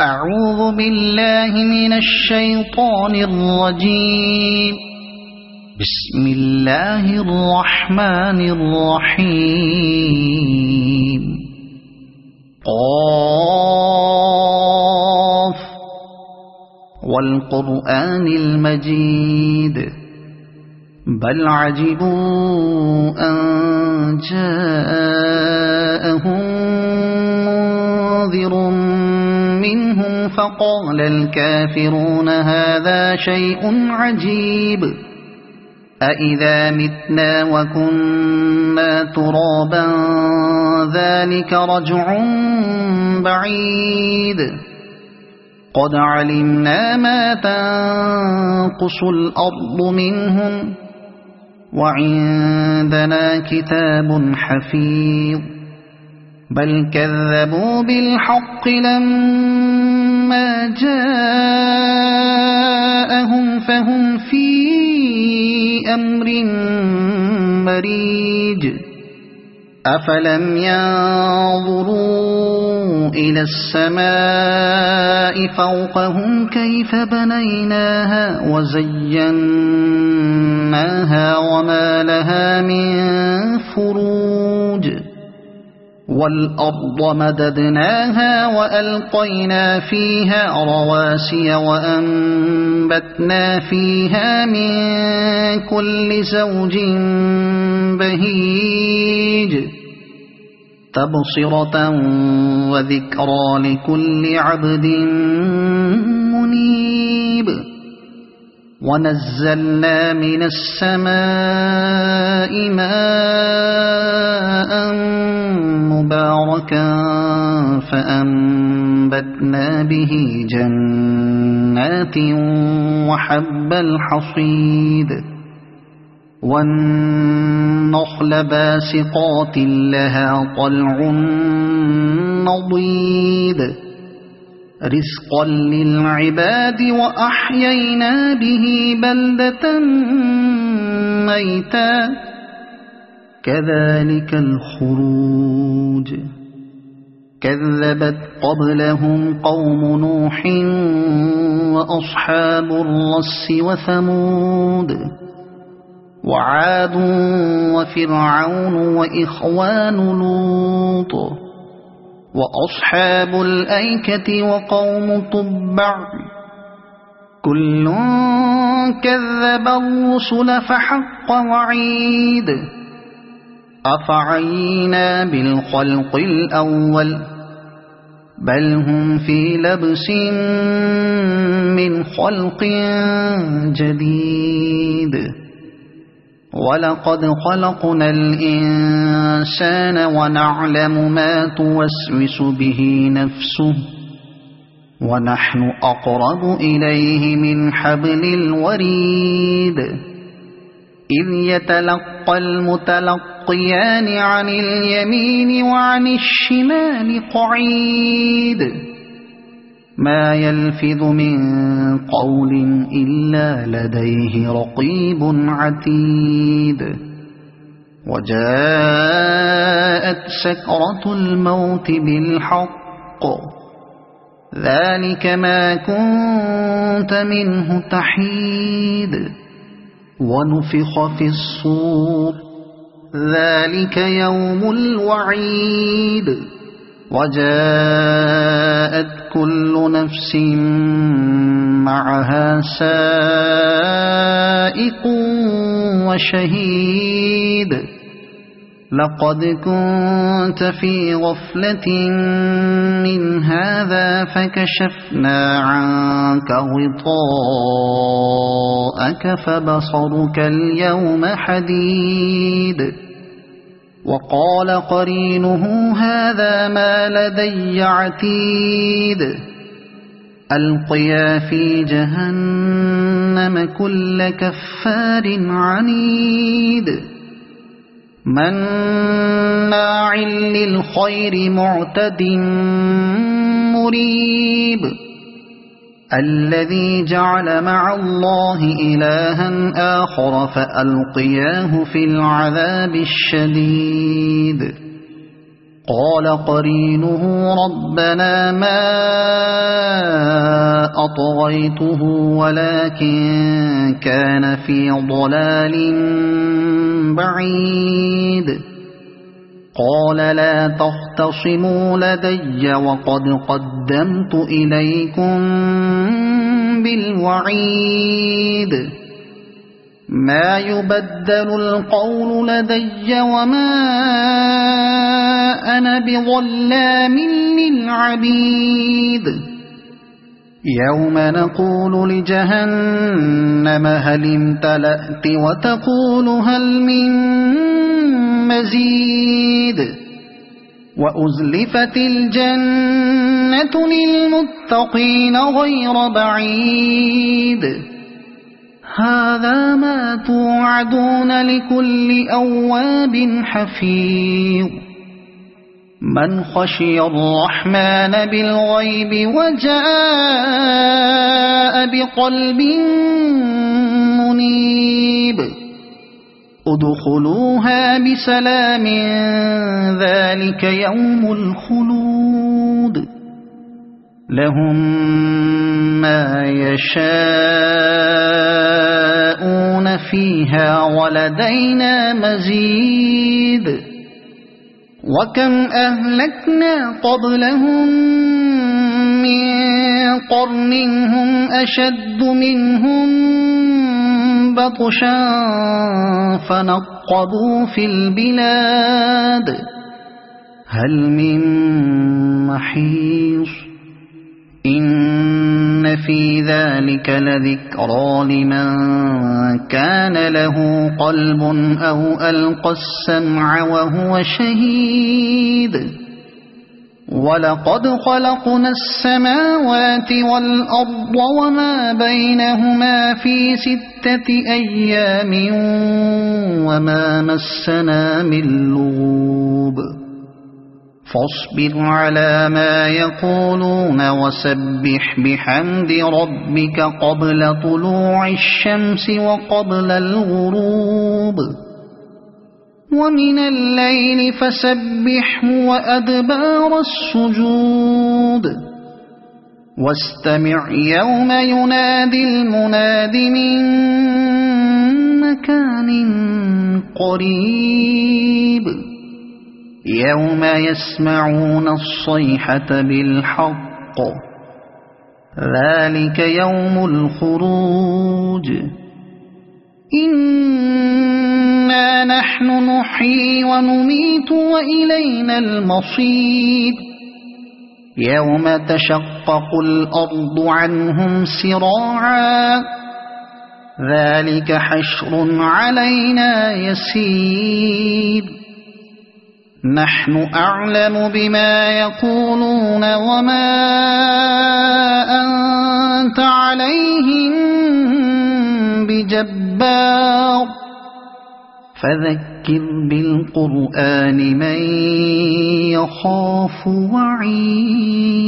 أعوذ بالله من الشيطان الرجيم. بسم الله الرحمن الرحيم. قاف والقرآن المجيد. بل عجبوا أن جاءهم منذر منهم فقال الكافرون هذا شيء عجيب أإذا متنا وكنا ترابا ذلك رجع بعيد قد علمنا ما تنقص الأرض منهم وعندنا كتاب حفيظ بل كذبوا بالحق لما جاءهم فهم في أمر مريج أفلم ينظروا إلى السماء فوقهم كيف بنيناها وزيناها وما لها من فروج والأرض مددناها وألقينا فيها رواسي وأنبتنا فيها من كل زوج بهيج تبصرة وذكرى لكل عبد منيب ونزلنا من السماء ماء مباركا فأنبتنا به جنات وحب الحصيد والنخل باسقات لها طلع نضيد رزقا للعباد وأحيينا به بلدة ميتا كذلك الخروج كذبت قبلهم قوم نوح وأصحاب الرس وثمود وعاد وفرعون وإخوان لوط وأصحاب الأيكة وقوم تبع كل كذب الرسل فحق وعيد أفعينا بالخلق الأول بل هم في لبس من خلق جديد ولقد خلقنا الإنسان ونعلم ما توسوس به نفسه ونحن أقرب إليه من حبل الوريد إذ يتلقى المتلقيان عن اليمين وعن الشمال قعيد ما يلفظ من قول إلا لديه رقيب عتيد وجاءت سكرة الموت بالحق ذلك ما كنت منه تحيد ونفخ في الصور ذلك يوم الوعيد وجاءت كل نفس معها سائق وشهيد لقد كنت في غفلة من هذا فكشفنا عنك غطاءك فبصرك اليوم حديد وقال قرينه هذا ما لدي عتيد ألقيا في جهنم كل كفار عنيد مناع للخير معتد مريب الذي جعل مع الله إلها آخر فألقياه في العذاب الشديد قال قرينه ربنا ما أطغيته ولكن كان في ضلال بعيد قال لا تختصموا لدي وقد قدمت إليكم بالوعيد ما يبدل القول لدي وما أنا بظلام للعبيد يوم نقول لجهنم هل امتلأت وتقول هل من مزيد وأزلفت الجنة للمتقين غير بعيد هذا ما توعدون لكل أواب حفيظ من خشي الرحمن بالغيب وجاء بقلب منيب ادخلوها بسلام ذلك يوم الخلود لهم ما يشاءون فيها ولدينا مزيد وكم أهلكنا قبلهم من قرن هم أشد منهم بطشا فنقبوا في البلاد هل من محيص إن في ذلك لذكرى لمن كان له قلب أو ألقى السمع وهو شهيد ولقد خلقنا السماوات والأرض وما بينهما في 6 أيام وما مسنا من لغوب فاصبر على ما يقولون وسبح بحمد ربك قبل طلوع الشمس وقبل الغروب ومن الليل فسبحه وأدبار السجود واستمع يوم ينادي المناد من مكان قريب يوم يسمعون الصيحة بالحق ذلك يوم الخروج إنا نحن نحيي ونميت وإلينا المصير يوم تشقق الأرض عنهم سراعا ذلك حشر علينا يسير نحن أعلم بما يقولون وما أنت عليهم بجبار فذكر بالقرآن من يخاف وعيد